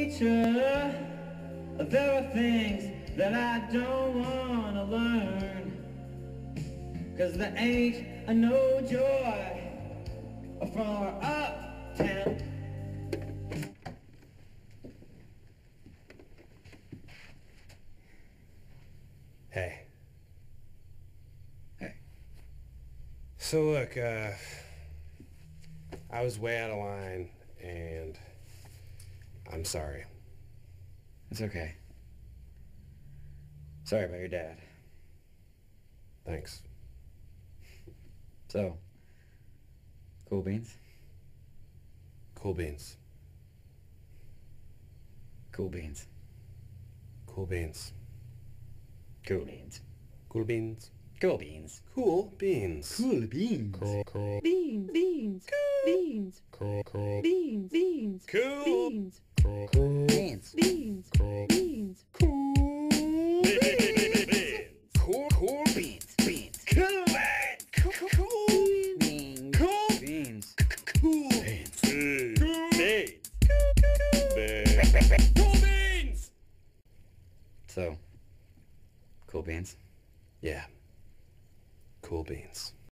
teacher. There are things that I don't want to learn, 'cause there ain't no joy for uptown. Hey. Hey. So look, I was way out of line, and I'm sorry. It's okay. Sorry about your dad. Thanks. So, cool beans? Cool beans. Cool beans. Cool beans. Cool beans. Cool beans. Cool beans. Cool beans. Cool beans. Cool. Beans, beans, beans, Cool. beans, beans, Cool. beans, Cool. Beans. beans, Cool. beans. Cool Beans. Beans. Cool. Cool beans. Cool beans. Cool beans. Cool beans. So, cool beans? Yeah. Cool beans.